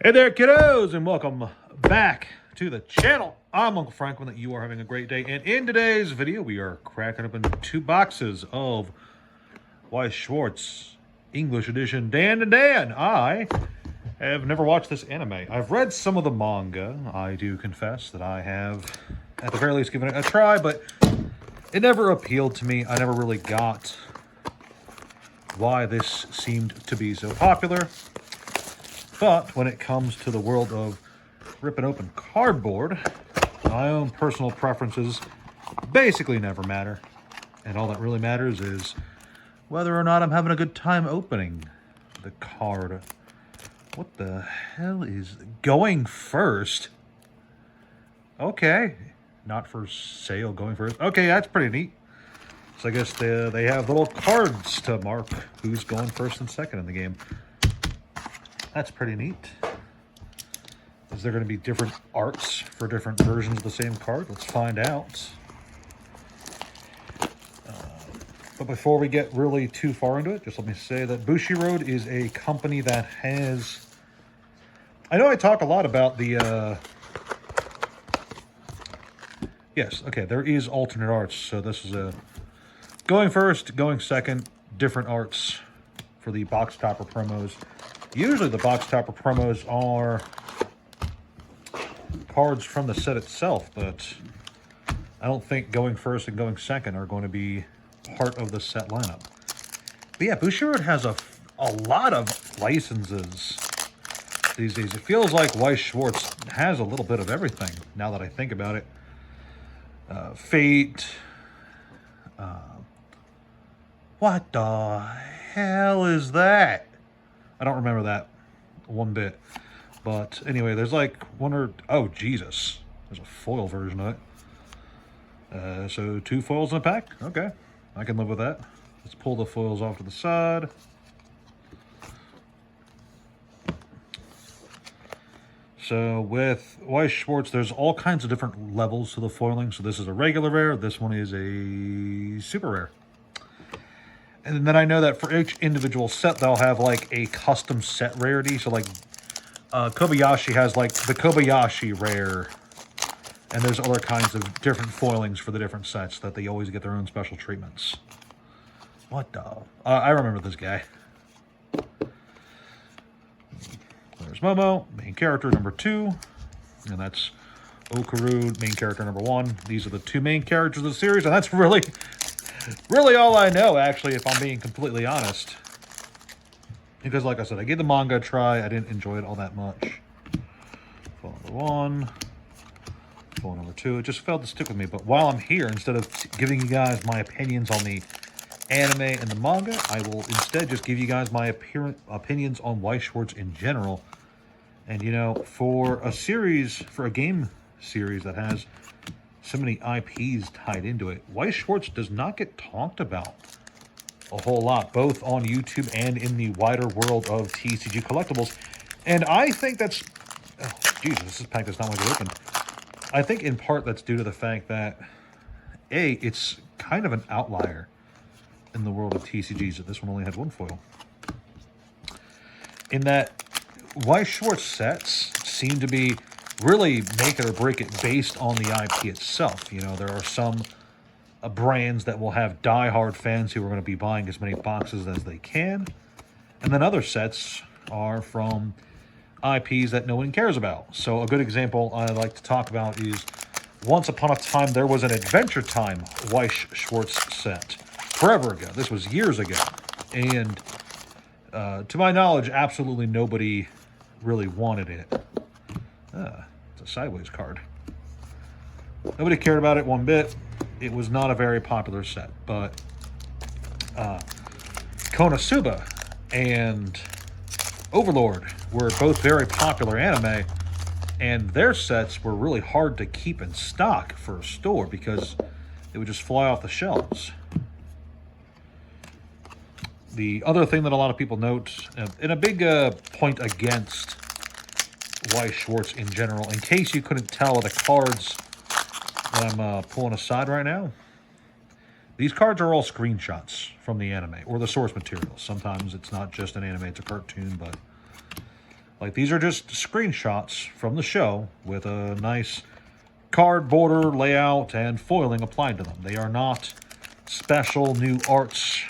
Hey there, kiddos, and welcome back to the channel. I'm Uncle Franklin, that you are having a great day. And in today's video, we are cracking open 2 boxes of Weiss Schwarz English edition DanDaDan. I have never watched this anime. I've read some of the manga. I do confess that I have, at the very least, given it a try, but it never appealed to me. I never really got why this seemed to be so popular. But when it comes to the world of ripping open cardboard, my own personal preferences basically never matter. And all that really matters is whether or not I'm having a good time opening the card. What the hell is going first? Okay. Not for sale, going first. Okay, that's pretty neat. So I guess they have little cards to mark who's going first and second in the game. That's pretty neat. Is there going to be different arts for different versions of the same card? Let's find out. But before we get really too far into it, just let me say that Bushiroad is a company that has... I know I talk a lot about the... Yes, okay, there is alternate arts. So this is a... Going first, going second, different arts for the box topper promos. Usually the box topper promos are cards from the set itself, but I don't think going first and going second are going to be part of the set lineup. But yeah, Bushiroad has a lot of licenses these days. It feels like Weiss Schwarz has a little bit of everything, now that I think about it. Fate. What the hell is that? I don't remember that one bit. But anyway, there's like one or... Oh, Jesus. There's a foil version of it. So 2 foils in a pack? Okay. I can live with that. Let's pull the foils off to the side. So with Weiss Schwarz, there's all kinds of different levels to the foiling. So this is a regular rare. This one is a super rare. And then I know that for each individual set, they'll have like a custom set rarity. So like Kobayashi has like the Kobayashi rare. And there's other kinds of different foilings for the different sets that they always get their own special treatments. What the... I remember this guy. There's Momo, main character number 2. And that's Okaru, main character number 1. These are the 2 main characters of the series. And that's really all I know, actually, if I'm being completely honest. Because, like I said, I gave the manga a try. I didn't enjoy it all that much. Foil number 1. Foil number 2. It just failed to stick with me. But while I'm here, instead of giving you guys my opinions on the anime and the manga, I will instead just give you guys my opinions on Weiss Schwarz in general. And, you know, for a game series that has so many IPs tied into it, Weiss Schwarz does not get talked about a whole lot, both on YouTube and in the wider world of TCG collectibles. And I think that's... Oh, Jesus, this pack does not want to open. I think in part that's due to the fact that, A, it's kind of an outlier in the world of TCGs, that this one only had 1 foil. In that Weiss Schwarz sets seem to be really make it or break it based on the IP itself. You know, there are some brands that will have die-hard fans who are going to be buying as many boxes as they can. And then other sets are from IPs that no one cares about. So a good example I like to talk about is once upon a time there was an Adventure Time Weiss Schwarz set. Forever ago. This was years ago. And to my knowledge, absolutely nobody really wanted it. It's a sideways card. Nobody cared about it one bit. It was not a very popular set. But Konosuba and Overlord were both very popular anime, and their sets were really hard to keep in stock for a store because they would just fly off the shelves. The other thing that a lot of people note, and a big point against Weiss Schwarz in general, in case you couldn't tell with the cards that I'm pulling aside right now, these cards are all screenshots from the anime or the source material. Sometimes it's not just an anime, it's a cartoon, but Like, these are just screenshots from the show with a nice card border layout and foiling applied to them. They are not special new arts,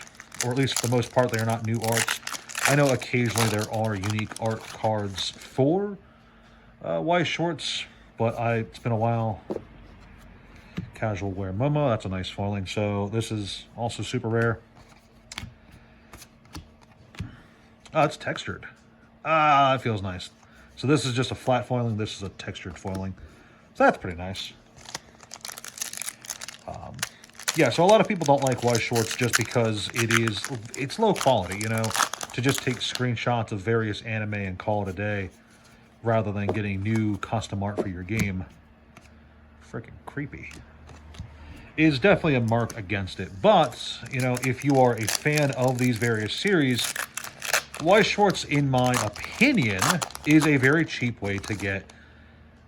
or at least for the most part, they are not new arts. I know occasionally there are unique art cards for Weiss Schwarz, but it's been a while. Casual wear Momo, that's a nice foiling. So this is also super rare. Oh, it's textured. Ah, it feels nice. So this is just a flat foiling. This is a textured foiling. So that's pretty nice. Yeah, so a lot of people don't like Weiss Schwarz just because it's low quality, you know, to just take screenshots of various anime and call it a day rather than getting new custom art for your game. Freaking creepy. Is definitely a mark against it. But, you know, if you are a fan of these various series, Weiss Schwarz, in my opinion, is a very cheap way to get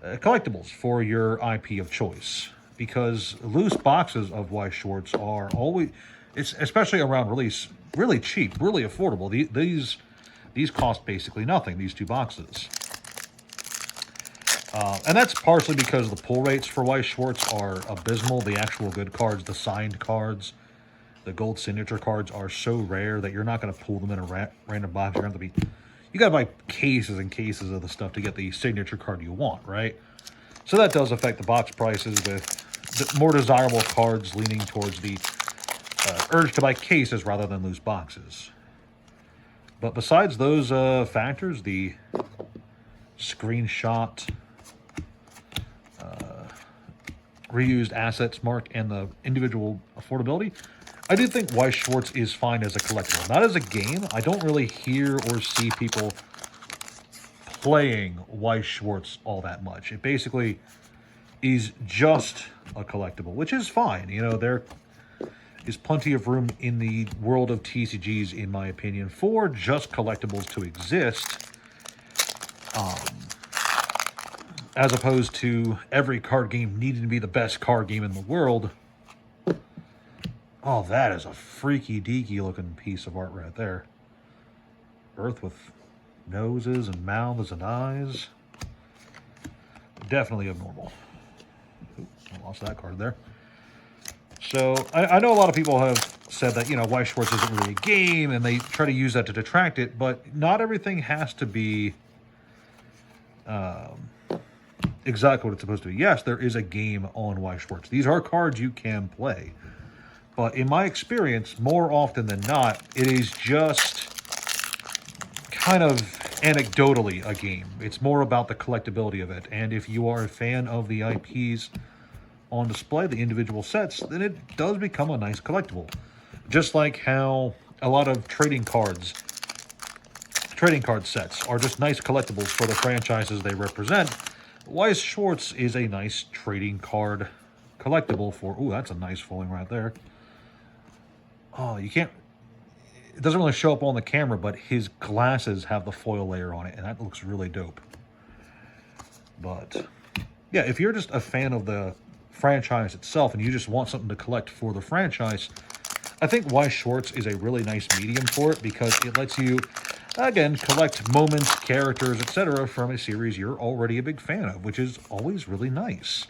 collectibles for your IP of choice. Because loose boxes of Weiss Schwarz are always, especially around release, really cheap, really affordable. These cost basically nothing, these two boxes. And that's partially because the pull rates for Weiss Schwarz are abysmal. The actual good cards, the signed cards, the gold signature cards are so rare that you're not going to pull them in a random box. You're going to have to you got to buy cases and cases of the stuff to get the signature card you want, right? So that does affect the box prices, with the more desirable cards leaning towards the urge to buy cases rather than loose boxes. But besides those factors, the screenshot, reused assets mark, and the individual affordability, I do think Weiss Schwarz is fine as a collectible. Not as a game. I don't really hear or see people playing Weiss Schwarz all that much. It basically is just a collectible, which is fine. You know, there is plenty of room in the world of TCGs, in my opinion, for just collectibles to exist. As opposed to every card game needing to be the best card game in the world. Oh, that is a freaky deaky looking piece of art right there. Earth with noses and mouths and eyes. Definitely abnormal. Oops, I lost that card there. So, I know a lot of people have said that, you know, Weiss Schwarz isn't really a game, and they try to use that to detract it, but not everything has to be exactly what it's supposed to be. Yes, there is a game on Weiss Schwarz. These are cards you can play. But in my experience, more often than not, it is just kind of anecdotally a game. It's more about the collectability of it. And if you are a fan of the IPs on display, the individual sets, then it does become a nice collectible. Just like how a lot of trading card sets are just nice collectibles for the franchises they represent. Weiss Schwarz is a nice trading card collectible for... Ooh, that's a nice foiling right there. Oh, you can't... It doesn't really show up on the camera, but his glasses have the foil layer on it, and that looks really dope. But, yeah, if you're just a fan of the franchise itself and you just want something to collect for the franchise, I think Weiss Schwarz is a really nice medium for it, because it lets you, again, collect moments, characters, etc. from a series you're already a big fan of, which is always really nice.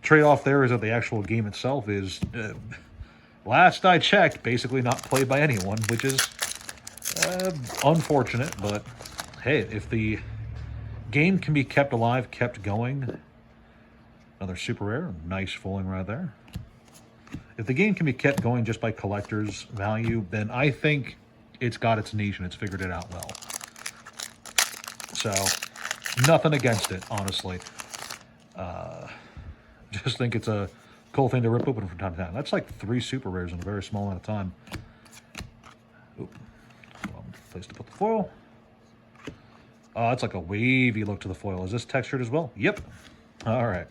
Trade-off there is that the actual game itself is... last I checked, basically not played by anyone, which is unfortunate, but hey, if the game can be kept alive, kept going, another super rare, nice foiling right there. If the game can be kept going just by collector's value, then I think it's got its niche and it's figured it out well. So, nothing against it, honestly. Just think it's a cool thing to rip open from time to time. That's like 3 super rares in a very small amount of time. Oop. Place to put the foil. Oh, it's like a wavy look to the foil. Is this textured as well? Yep. All right.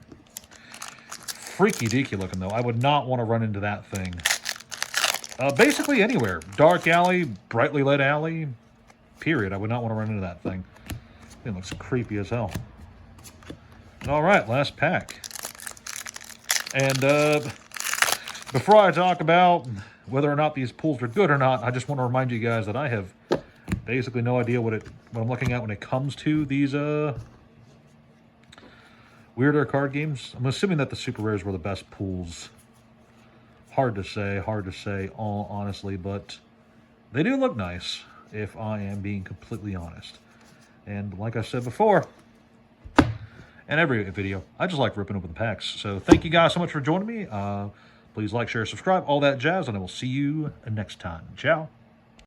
Freaky deaky looking, though. I would not want to run into that thing. Basically anywhere. Dark alley, brightly lit alley, period. I would not want to run into that thing. It looks creepy as hell. All right, last pack. And before I talk about whether or not these pulls are good or not, I just want to remind you guys that I have basically no idea what I'm looking at when it comes to these weirder card games. I'm assuming that the super rares were the best pulls. Hard to say, all honestly, but they do look nice, if I am being completely honest. And like I said before, in every video, I just like ripping open the packs. So thank you guys so much for joining me. Please like, share, subscribe, all that jazz, and I will see you next time. Ciao.